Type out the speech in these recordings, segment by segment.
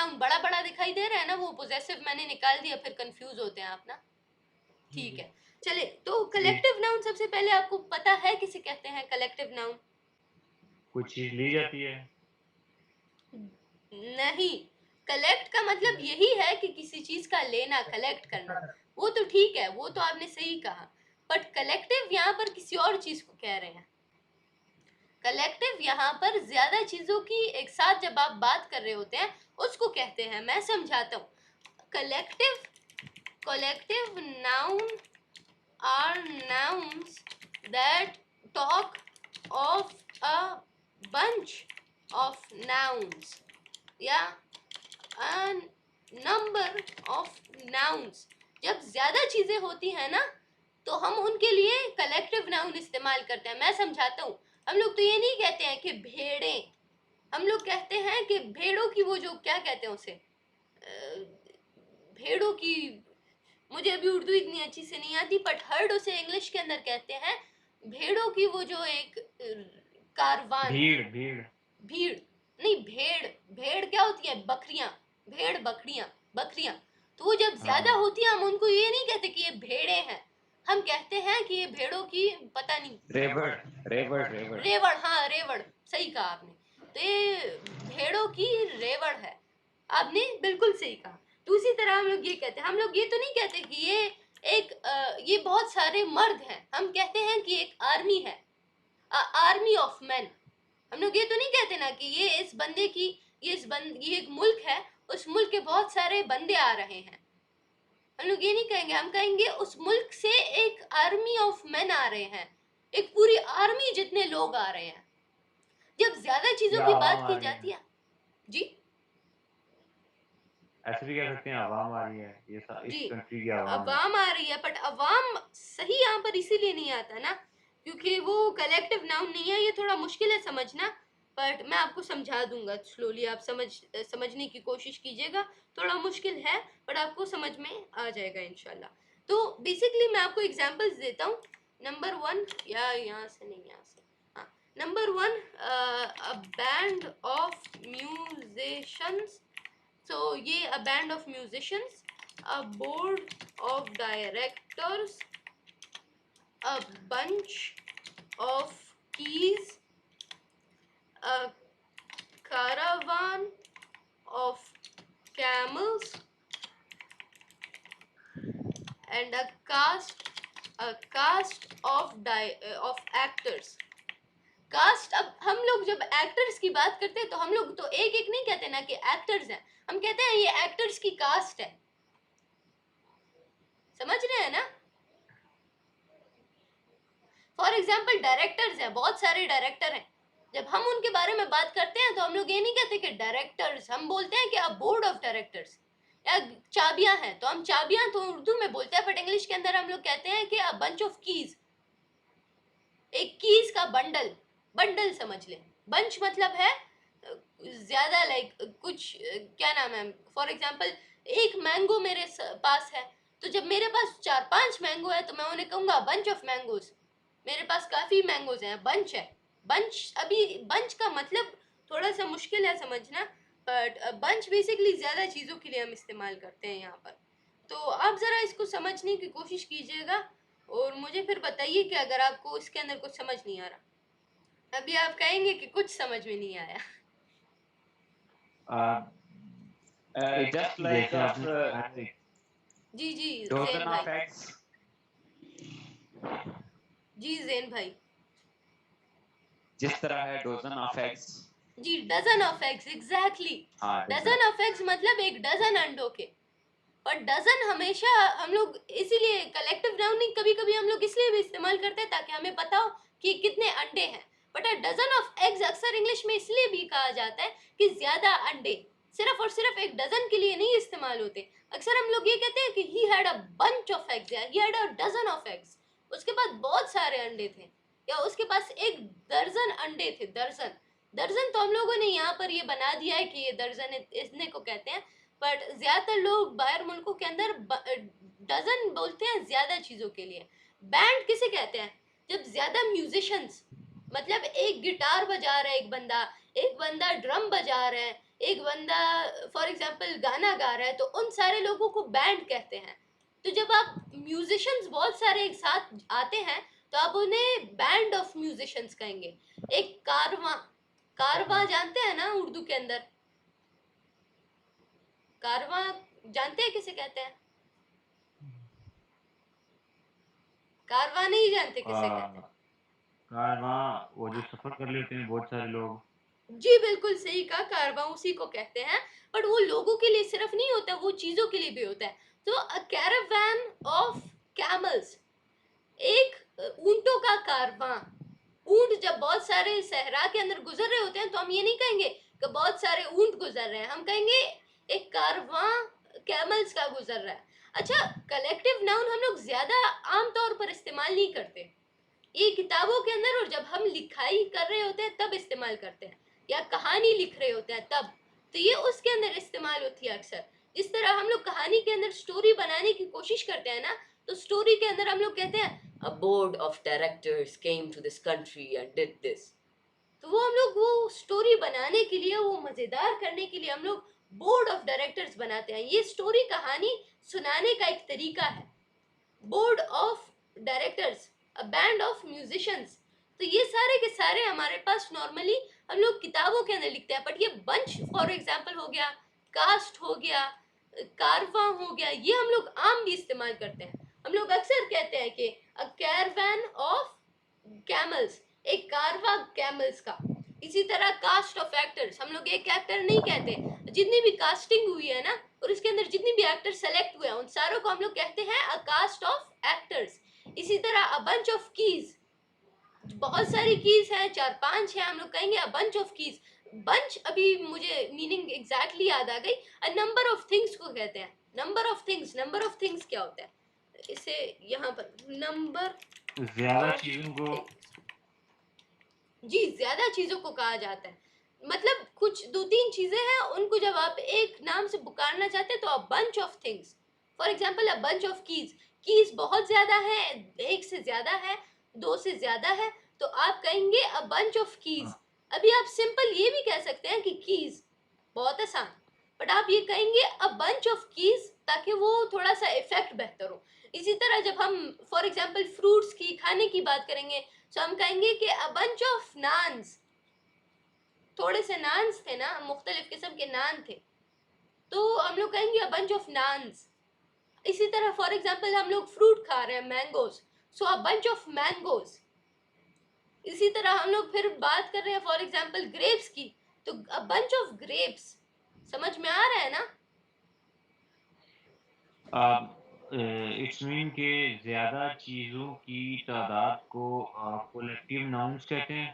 Noun बड़ा बड़ा दिखाई दे रहा है ना, वो पोजेसिव मैंने निकाल दिया, फिर कंफ्यूज होते हैं आप ना। ठीक है, चले तो कलेक्टिव नाउन सबसे पहले आपको पता है किसे कहते हैं कलेक्टिव नाउन? कुछ चीज़ ली जाती है। नहीं, कलेक्ट का मतलब यही है कि किसी चीज का लेना, कलेक्ट करना। वो तो ठीक है, वो तो आपने सही कहा, बट कलेक्टिव यहाँ पर किसी और चीज को कह रहे हैं। कलेक्टिव यहाँ पर ज्यादा चीजों की एक साथ जब आप बात कर रहे होते हैं उसको कहते हैं। मैं समझाता हूँ। Collective noun are nouns that talk of a bunch of nouns या a number of nouns। जब ज्यादा चीजें होती हैं ना तो हम उनके लिए कलेक्टिव नाउन इस्तेमाल करते हैं। मैं समझाता हूँ। हम लोग तो ये नहीं कहते हैं कि भेड़ें, हम लोग कहते हैं कि भेड़ों की वो जो क्या कहते हैं उसे, भेड़ों की, मुझे अभी उर्दू इतनी अच्छी से नहीं आती, बट हर्ड उसे इंग्लिश के अंदर कहते हैं। भेड़ों की वो जो एक कारवान, भीड़ भीड़ भीड़ नहीं, भेड़, भेड़ क्या होती है? बकरियां, भेड़ बकरियां, बकरियां। तो वो जब ज्यादा हाँ, होती है हम उनको ये नहीं कहते कि ये भेड़े हैं, हम कहते हैं कि ये भेड़ों की, पता नहीं, रेवड़ रेवड़ रेवड़। रेवड़, हाँ रेवड़, सही कहा आपने। तो ये भेड़ों की रेवड़ है, आपने बिल्कुल सही कहा। तो उसी तरह हम लोग ये कहते हैं, हम लोग ये तो नहीं कहते कि ये एक ये बहुत सारे मर्द हैं, हम कहते हैं कि एक आर्मी है, आर्मी ऑफ मैन। हम लोग ये तो नहीं कहते ना कि ये इस बंदे की, ये एक मुल्क है, उस मुल्क के बहुत सारे बंदे आ रहे हैं। हम लोग ये नहीं कहेंगे, हम कहेंगे उस मुल्क से एक आर्मी ऑफ मैन आ रहे हैं, एक पूरी आर्मी जितने लोग आ रहे हैं। जब ज्यादा चीजों या की आवाम बात आ की रही जाती है, है। जी ऐसे भी कह सकते हैं आवाम आ रही है, जी, इस कंट्री की आवाम है। अवाम आ रही है, बट अवाम सही यहाँ पर इसीलिए नहीं आता ना क्योंकि वो कलेक्टिव नाउन नहीं है। ये थोड़ा मुश्किल है समझना, बट मैं आपको समझा दूंगा स्लोली, आप समझने की कोशिश कीजिएगा। थोड़ा मुश्किल है बट आपको समझ में आ जाएगा इंशाल्लाह। तो बेसिकली मैं आपको एग्जांपल्स देता हूँ। नंबर 1, या यहाँ से नहीं, यहाँ से, हाँ, number 1, a band of musicians. So ये a band of musicians, a board of directors, a bunch of keys, a caravan of camels, and a cast of actors। Cast, अब हम लोग जब एक्टर्स की बात करते हैं तो हम लोग तो एक एक नहीं कहते ना कि एक्टर्स हैं, हम कहते हैं ये एक्टर्स की कास्ट है। समझ रहे हैं ना? फॉर एग्जाम्पल डायरेक्टर्स हैं, बहुत सारे डायरेक्टर हैं। जब हम उनके बारे में बात करते हैं तो हम लोग ये नहीं कहते कि डायरेक्टर्स, हम बोलते हैं कि अ बोर्ड ऑफ डायरेक्टर्स। या चाबियां हैं तो हम चाबियां तो उर्दू में बोलते हैं, बट इंग्लिश के अंदर हम लोग कहते हैं कि अ बंच ऑफ कीज, एक कीज का बंडल, बंडल समझ लें। बंच मतलब है ज्यादा, लाइक कुछ क्या नाम है, फॉर एग्जाम्पल एक मैंगो मेरे पास है, तो जब मेरे पास 4-5 मैंगो है तो मैं उन्हें कहूंगा बंच ऑफ मैंगोज। मेरे पास काफी मैंगोज हैं, बंच है। बंच, अभी बंच का मतलब थोड़ा सा मुश्किल है समझना, बट बंच बेसिकली ज्यादा चीजों के लिए हम इस्तेमाल करते हैं यहाँ पर। तो आप जरा इसको समझने की कोशिश कीजिएगा और मुझे फिर बताइए कि अगर आपको इसके अंदर कुछ समझ नहीं आ रहा। अभी आप कहेंगे कि कुछ समझ में नहीं आया। इट जस्ट लाइक जैसे ऑफ आपने जी जी डोजन जैन भाई, ऑफ एग्स। जी जैन भाई, जिस तरह है डोजन ऑफ एग्स। जी डजन ऑफ एग्स, एग्जैक्टली। हाँ, डजन। डजन ऑफ एग्स मतलब एक डजन अंडों के। और डजन हमेशा हम लोग इसीलिए कलेक्टिव नाउन नहीं, कभी कभी हम लोग इसलिए भी इस्तेमाल करते हैं ताकि हमें पता हो कि कितने अंडे हैं। But a dozen of eggs अक्सर इंग्लिश में इसलिए भी कहा जाता है कि ज्यादा अंडे, सिर्फ और सिर्फ एक डजन के लिए नहीं इस्तेमाल होते। अक्सर हम लोग ये कहते हैं कि he had a bunch of eggs, या he had a dozen of eggs, उसके पास बहुत सारे अंडे थे, या उसके पास एक दर्जन अंडे थे। दर्जन, दर्जन तो हम लोगों ने यहाँ पर ये बना दिया है कि ये दर्जन इतने को कहते हैं, बट ज्यादातर लोग बाहर मुल्कों के अंदर डजन बोलते हैं ज्यादा चीजों के लिए। बैंड किसे कहते हैं? जब ज्यादा म्यूजिशियंस, मतलब एक गिटार बजा रहा है एक बंदा, एक बंदा ड्रम बजा रहा है, एक बंदा फॉर एग्जांपल गाना गा रहा है तो उन सारे लोगों को बैंड कहते हैं। तो जब आप म्यूजिशियंस बहुत सारे एक साथ आते हैं तो आप उन्हें बैंड ऑफ म्यूजिशियंस कहेंगे। एक कारवां, कारवां जानते हैं ना उर्दू के अंदर? कारवां जानते हैं किसे कहते हैं? कारवां नहीं जानते किसे कहते हैं? कारवां वो जो सफर कर लेते हैं बहुत सारे लोग। जी बिल्कुल सही कहा, कारवां उसी को कहते हैं। बट वो लोगों के लिए सिर्फ नहीं होता, वो चीजों के लिए भी होता है। तो अ कैरावान ऑफ कैमल्स, एक ऊंटों का कारवां। ऊंट जब बहुत सारे सहरा के अंदर गुजर रहे होते हैं तो हम ये नहीं कहेंगे कि बहुत सारे ऊंट गुजर रहे हैं, हम कहेंगे एक कारवां कैमल्स का गुजर रहा है। अच्छा, कलेक्टिव नाउन हम लोग ज्यादा आमतौर पर इस्तेमाल नहीं करते, ये किताबों के अंदर और जब हम लिखाई कर रहे होते हैं तब इस्तेमाल करते हैं, या कहानी लिख रहे होते हैं तब, तो ये उसके अंदर इस्तेमाल होती है अक्सर। जिस तरह हम लोग कहानी के अंदर स्टोरी बनाने की कोशिश करते हैं ना, तो स्टोरी के अंदर हम लोग कहते हैं a board of directors came to this country and did this. तो वो हम लोग वो स्टोरी बनाने के लिए, वो मजेदार करने के लिए हम लोग बोर्ड ऑफ डायरेक्टर्स बनाते हैं। ये स्टोरी कहानी सुनाने का एक तरीका है। Board of directors, a band of musicians. तो ये सारे के सारे हमारे पास नॉर्मली हम लोग किताबों के अंदर लिखते हैं, बट ये बंच फॉर एग्जांपल हो गया, कास्ट हो गया, कारवां हो गया, ये हम लोग आम भी इस्तेमाल करते हैं। हम लोग अक्सर कहते हैं कि अ कैरवैन ऑफ कैमल्स, एक कारवा कैमल्स का। इसी तरह कास्ट ऑफ एक्टर्स, हम लोग एक एक्टर नहीं कहते, जितनी भी कास्टिंग हुई है ना और उसके अंदर जितनी भी एक्टर सेलेक्ट हुए हैं उन सारों को हम लोग कहते हैं अ कास्ट ऑफ एक्टर्स। इसी तरह अ बंच ऑफ कीज, बहुत सारी कीज हैं, 4-5 हैं, हम लोग कहेंगे अ बंच ऑफ कीज। बंच अभी मुझे मीनिंग एग्जैक्टली याद आ गई। अ नंबर ऑफ थिंग्स को कहते हैं। Number of things, number of things क्या होता है? इसे यहाँ पर नंबर ज्यादा ऑफ चीजों को जी, ज्यादा चीजों को कहा जाता है। मतलब कुछ 2-3 चीजें हैं, उनको जब आप एक नाम से पुकारना चाहते हैं तो अ bunch of things. For example a bunch of keys, keys बहुत ज्यादा है, एक से ज्यादा है, दो से ज्यादा है, तो आप कहेंगे अ बंच ऑफ कीज। अभी आप सिंपल ये भी कह सकते हैं कि कीज, बहुत आसान, बट आप ये कहेंगे अ बंच ऑफ कीज ताकि वो थोड़ा सा इफेक्ट बेहतर हो। इसी तरह जब हम फॉर एग्जांपल फ्रूट्स की, खाने की बात करेंगे तो हम कहेंगे कि अ बंच ऑफ नान्स, थोड़े से नान्स थे ना, मुख्तलिफ किस्म के नान थे, तो हम लोग कहेंगे अ बंच ऑफ नान्स। इसी तरह फॉर एग्जांपल हम लोग फ्रूट खा रहे हैं, mangoes, so a bunch of mangoes. इसी तरह हम लोग फिर बात कर रहे हैं फॉर एग्जांपल ग्रेप्स की, तो अ बंच ऑफ ग्रेप्स। समझ में आ रहा है ना? इट्स मीन के ज्यादा चीजों की तादाद को कलेक्टिव नाउन्स कहते हैं।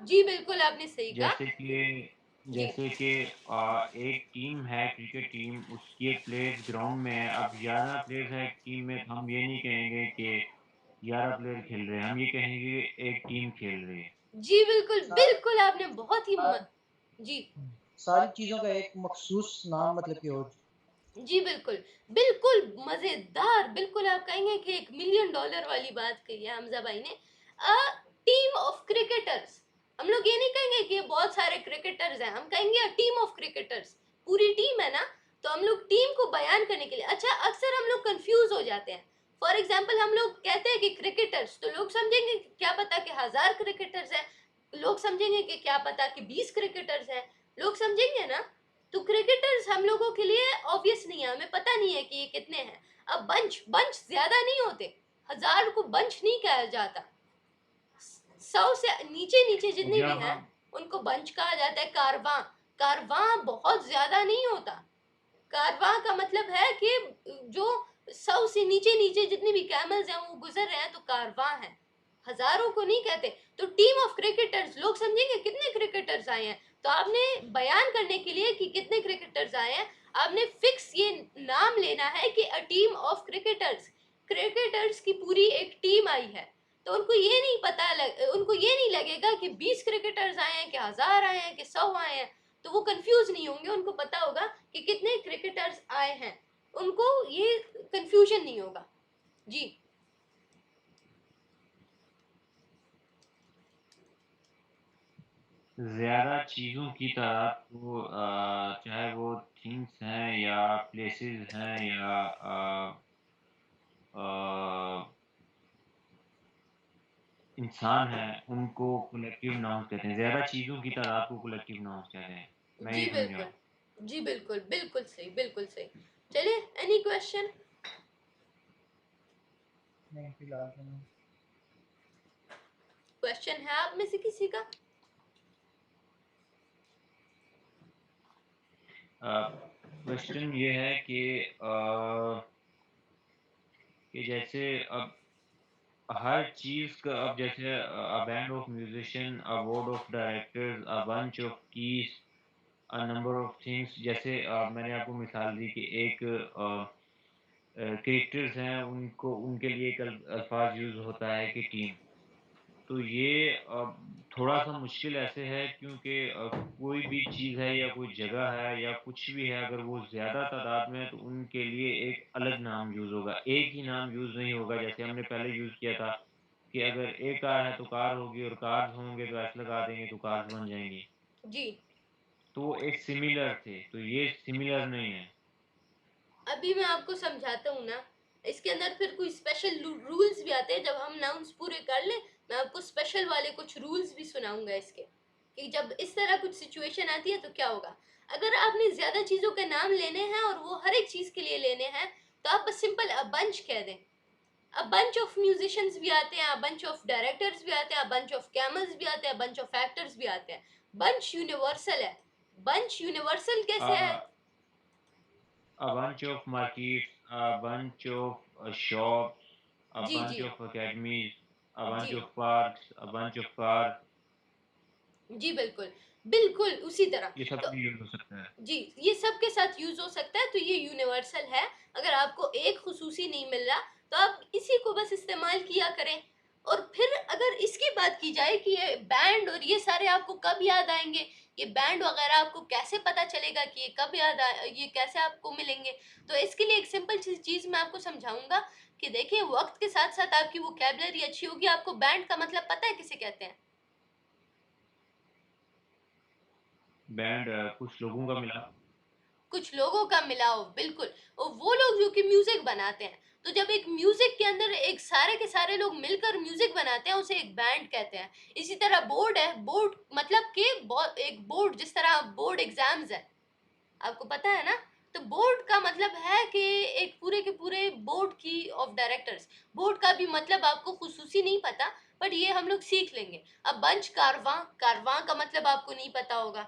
जी बिल्कुल, आपने सही कहा। जैसे कि जी जैसे कि एक टीम है क्रिकेट टीम, उसकी एक प्लेयर्स ग्राउंड में है। अब 11 प्लेयर्स है टीम में, तो हम ये नहीं कहेंगे कि 11 प्लेयर खेल रहे हैं, हम ये कहेंगे एक टीम खेल रही है। जी बिल्कुल सा- बिल्कुल, आपने बहुत ही जी सारी चीजों का एक मखसूस नाम मतलब कि हो। जी बिल्कुल, बिल्कुल मज़ेदार, बिल्कुल आप कहेंगे कि एक मिलियन डॉलर वाली बात कही है हमज़ा भाई ने। अ टीम ऑफ क्रिकेटर्स, हम लोग ये नहीं कहेंगे कि बहुत सारे क्रिकेटर्स हैं, हम कहेंगे अ टीम ऑफ क्रिकेटर्स। पूरी टीम है ना, तो हम लोग टीम को बयान करने के लिए, अच्छा अक्सर हम लोग कंफ्यूज हो जाते हैं। फॉर एग्जाम्पल हम लोग कहते हैं कि क्रिकेटर्स, तो लोग समझेंगे कि क्या पता कि 1000 क्रिकेटर्स हैं, लोग समझेंगे कि क्या पता कि 20 क्रिकेटर्स हैं, लोग समझेंगे ना। तो क्रिकेटर्स हम लोगों के लिए ऑब्वियस नहीं है, हमें पता नहीं है कि ये कितने हैं। अब बंच, बंच ज्यादा नहीं होते, 1000 को बंच नहीं कहा जाता। 100 से नीचे नीचे जितने भी जब हैं हम उनको बंच कहा जाता है। कारवां, कारवां बहुत ज्यादा नहीं होता। कारवां का मतलब है कि जो 100 से नीचे नीचे जितने भी कैमल्स हैं वो गुजर रहे हैं, तो कारवां है, हजारों को नहीं कहते। तो टीम ऑफ क्रिकेटर्स, लोग समझेंगे कितने क्रिकेटर्स आए हैं, तो आपने बयान करने के लिए कि कितने क्रिकेटर्स आए हैं, आपने फिक्स ये नाम लेना है कि a team of cricketers, cricketers की पूरी एक टीम आई है। तो उनको ये नहीं उनको ये नहीं लगेगा कि 20 क्रिकेटर्स आए हैं, कि 1000 आए हैं, कि 100 आए हैं, तो वो कंफ्यूज नहीं होंगे, उनको पता होगा कि कितने क्रिकेटर्स आए हैं, उनको ये कंफ्यूजन नहीं होगा। जी ज़्यादा चीज़ों की तादाद को चाहे वो थिंग्स हैं या प्लेसेस हैं या अ, इंसान हैं, उनको कलेक्टिव नाउन्स कहते हैं। ज़्यादा चीज़ों की तादाद को कलेक्टिव नाउन्स कहते हैं। मैं जी ये समझा बिल्कुल, हूँ। जी बिल्कुल, बिल्कुल सही, बिल्कुल सही। चलिए, एनी क्वेश्चन? नहीं फिलहाल तो नहीं। क्वेश्चन है आप में से किसी का? क्वेश्चन ये है कि जैसे अब हर चीज़ का अब जैसे band of musician, a board of directors, a bunch of keys, a number of things, जैसे मैंने आपको मिसाल दी कि एक कैरेक्टर्स हैं, उनको उनके लिए एक अल्फाज यूज़ होता है कि टीम। तो ये थोड़ा-सा मुश्किल ऐसे है क्योंकि कोई भी चीज़ है या कोई जगह है या कुछ भी है, अगर वो ज़्यादा तादाद में है तो उनके लिए एक अलग नाम यूज़ होगा। एक ही नाम यूज़ नहीं होगा, जैसे हमने पहले यूज़ किया था कि अगर एक कार है तो कार होगी और कार्स होंगे तो एस लगा देंगे तो कार्स बन जाएँगी। जी। तो वो एक सिमिलर थे, तो ये सिमिलर नहीं है। अभी मैं आपको समझाता हूँ ना, इसके अंदर फिर कोई स्पेशल रूल्स भी आते हैं। जब हम नाउन्स पूरे कर लें, मैं आपको स्पेशल वाले कुछ रूल्स भी सुनाऊंगा इसके, कि जब इस तरह कुछ सिचुएशन आती है तो क्या होगा। अगर आपने ज्यादा चीजों के नाम लेने हैं और वो हर एक चीज के लिए लेने हैं, तो आप बस सिंपल अ बंच कह दें। अ बंच ऑफ म्यूजिशियंस भी आते हैं, अ बंच ऑफ डायरेक्टर्स भी आते हैं, अ बंच ऑफ कैमल्स भी आते हैं, अ बंच ऑफ एक्टर्स भी आते हैं। बंच यूनिवर्सल है। बंच यूनिवर्सल कैसे है? अ, a bunch of markets, a bunch of shops, a ji bunch ji of academies, a bunch ji of parks, a bunch of cars, जी बिल्कुल, बिल्कुल उसी तरह। ये सब तो भी यूज़ हो सकता है। जी, ये सबके साथ यूज़ हो सकता है, तो ये यूनिवर्सल है। अगर आपको एक खुसूसी नहीं मिल रहा, तो आप इसी को बस इस्तेमाल किया करें। और फिर अगर इसकी बात की जाए कि ये बैंड और ये सारे आपको कब याद आएँगे, ये बैंड वगैरह आपको कैसे पता चलेगा कि ये कब ये कैसे आपको मिलेंगे? तो इसके लिए एक सिंपल सी चीज़ मैं आपको समझाऊँगा कि देखिए, वक़्त के साथ-साथ आपकी वोकैब्युलरी अच्छी होगी, आपको बैंड का मतलब पता है किसे कहते हैं? बैंड कुछ लोगों का मिला। कुछ लोगों का मिलाव, बिल्कुल। और वो लोग जो कि म्यूजिक बनाते हैं। तो जब एक म्यूजिक के अंदर एक सारे के सारे लोग मिलकर म्यूजिक बनाते हैं, उसे एक बैंड कहते हैं। इसी तरह बोर्ड है। बोर्ड मतलब कि एक बोर्ड, जिस तरह बोर्ड एग्जाम्स है, आपको पता है ना। तो बोर्ड का मतलब है कि एक पूरे के पूरे बोर्ड की ऑफ डायरेक्टर्स। बोर्ड का भी मतलब आपको खुसूसी नहीं पता, बट ये हम लोग सीख लेंगे। अब बंच कारवां, कारवां का मतलब आपको नहीं पता होगा,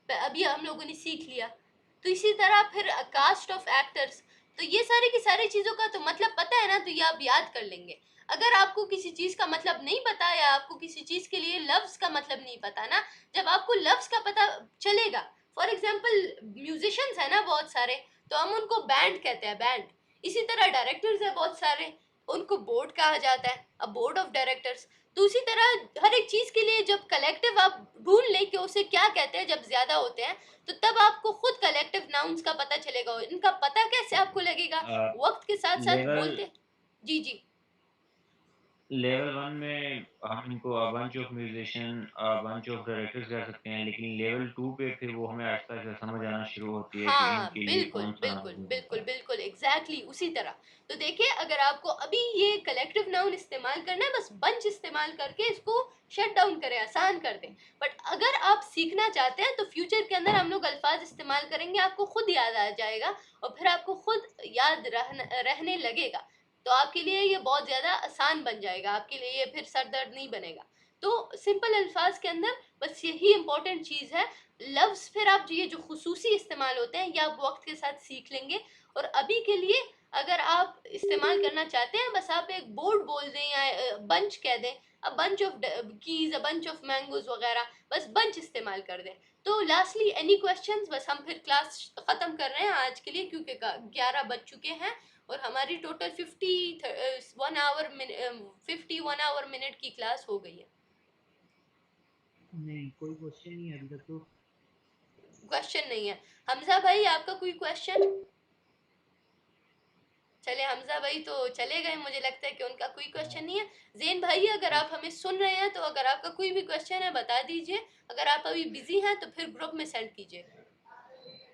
अभी हम लोगों ने सीख लिया। तो इसी तरह फिर कास्ट ऑफ एक्टर्स। तो ये सारी की सारी चीज़ों का तो मतलब पता है ना, तो ये आप याद कर लेंगे। अगर आपको किसी चीज़ का मतलब नहीं पता, या आपको किसी चीज़ के लिए लफ्ज़ का मतलब नहीं पता ना, जब आपको लफ्ज़ का पता चलेगा, फॉर एग्जांपल म्यूजिशियंस है ना बहुत सारे, तो हम उनको बैंड कहते हैं, बैंड। इसी तरह डायरेक्टर्स है बहुत सारे, उनको बोर्ड कहा जाता है, अ बोर्ड ऑफ डायरेक्टर्स। तो उसी तरह हर एक चीज़ के लिए जब कलेक्टिव आप ढूँढ लें कि उसे क्या कहते हैं, जब ज़्यादा होते हैं, तो तब आपको खुद कलेक्टिव नाउन्स का पता चलेगा। और इनका पता कैसे आपको लगेगा? अ, वक़्त के साथ-साथ लेवल बोलते। जी, जी। लेवल 1 में हम इनको अ bunch of musician, a bunch of directors कह सकते हैं, लेकिन लेवल 2 पे फिर वो हमें आहिस्ता-आहिस्ता समझ आना शुरू होती है कि हाँ, इनके लिए बिल्कुल, कौन-सा नाम बिल्कुल, यूज़ बिल्कुल, होता है। बिल्कुल, एग्ज़ैक्टली उसी तरह। तो देखिए, अगर आपको अभी ये कलेक्टिव नाउन इस्तेमाल करना है, बस बंच इस्तेमाल करके इसको शट डाउन करें, आसान कर दें। बट अगर आप सीखना चाहते हैं, तो फ्यूचर के अंदर हम लोग अल्फ़ाज़ इस्तेमाल करेंगे, आपको खुद याद आ जाएगा और फिर आपको खुद याद रहने लगेगा। तो आपके लिए ये बहुत ज़्यादा आसान बन जाएगा, आपके लिए ये फिर सर दर्द नहीं बनेगा। तो सिंपल अल्फ़ाज़ के अंदर बस यही इम्पोर्टेंट चीज़ है। लफ्ज़ फिर आप ये जो खुसूसी इस्तेमाल होते हैं, ये आप वक़्त के साथ सीख लेंगे। और अभी के लिए अगर आप इस्तेमाल करना चाहते हैं, बस आप एक बोर्ड बोल दें या बंच कह दें, अ bunch of keys, a bunch of mangoes वग़ैरह, बस बंच इस्तेमाल कर दें। तो लास्टली एनी क्वेश्चन्स? बस हम फिर क्लास ख़त्म कर रहे हैं आज के लिए, क्योंकि 11 बज चुके हैं और हमारी टोटल 51 आवर मिनट की क्लास हो गई है। नहीं कोई क्वेश्चन नहीं है अभी तक तो। क्वेश्चन नहीं है। हमज़ा भाई, आपका कोई क्वेश्चन? चले हमजा भाई तो चले गए, मुझे लगता है कि उनका कोई क्वेश्चन नहीं है। ज़ैन भाई अगर आप हमें सुन रहे हैं तो अगर आपका कोई भी क्वेश्चन है बता दीजिए, अगर आप अभी बिजी हैं तो फिर ग्रुप में सेंड कीजिए।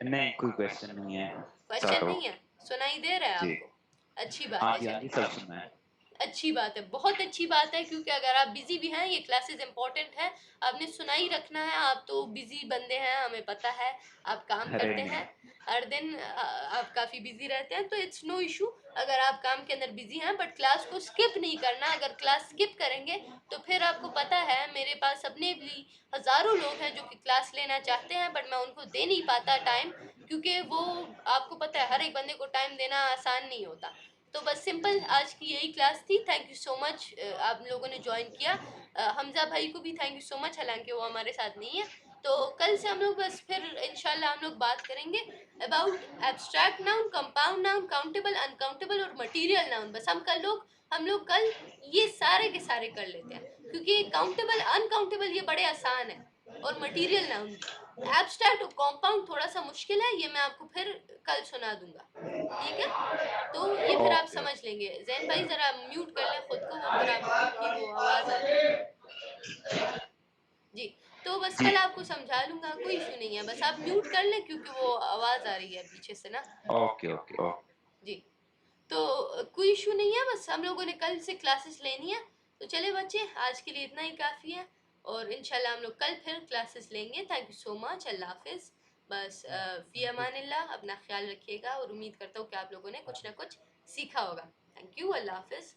नहीं, कोई क्वेश्चन नहीं है। क्वेश्चन स्टार्ट हो। नहीं है, सुनाई दे रहा है जी। आपको? अच्छी बात हाँ है, जी, हाँ जी, चलिए सब सुनना है। अच्छी बात है, बहुत अच्छी बात है, क्योंकि अगर आप बिजी भी हैं, ये क्लासेस इंपॉर्टेंट है, आपने सुना ही रखना है। आप तो बिजी बंदे हैं, हमें पता है, आप काम अरे करते हैं नहीं, हर दिन, आप काफ़ी बिजी रहते हैं, तो इट्स नो इशू अगर आप काम के अंदर बिजी हैं, बट क्लास को स्किप नहीं करना। अगर क्लास स्किप करेंगे तो फिर आपको पता है, मेरे पास अपने भी हज़ारों लोग हैं जो कि क्लास लेना चाहते हैं, बट मैं उनको दे नहीं पाता टाइम, क्योंकि वो आपको पता है हर एक बंदे को टाइम देना आसान नहीं होता। तो बस सिंपल आज की यही क्लास थी। थैंक यू सो मच आप लोगों ने ज्वाइन किया। हमजा भाई को भी थैंक यू सो मच, हालांकि वो हमारे साथ नहीं है। तो कल से हम लोग बस फिर इंशाल्लाह हम लोग बात करेंगे about abstract noun, compound noun, countable, uncountable और मटेरियल नाउन। बस हम लोग कल ये सारे के सारे कर लेते हैं, क्योंकि काउंटेबल अनकाउंटेबल ये बड़े आसान है, और मटेरियल नाउन भी। एब्स्ट्रैक्ट और कंपाउंड थोड़ा सा मुश्किल है, ये मैं आपको फिर कल सुना दूंगा, ठीक है? तो ये फिर आप ओके, समझ लेंगे। जैन भाई जरा म्यूट कर लें खुद को, वो फिर आपकी वो आवाज़ आ रही है जी। तो बस जी, कल आपको समझा लूँगा, कोई इशू नहीं है, बस आप म्यूट कर लें क्योंकि वो आवाज़ आ रही है पीछे से ना। Okay, okay, okay. जी, तो कोई इशू नहीं है, बस हम लोगों ने कल से क्लासेस लेनी है। तो चले बच्चे, आज के लिए इतना ही काफ़ी है, और इंशाल्लाह हम लोग कल फिर क्लासेस लेंगे। थैंक यू सो मच, अल्लाह हाफिज़। बस फ़ी अमानिल्लाह, अपना ख्याल रखिएगा, और उम्मीद करता हूँ कि आप लोगों ने कुछ ना कुछ सीखा होगा। थैंक यू, अल्लाह हाफिज़।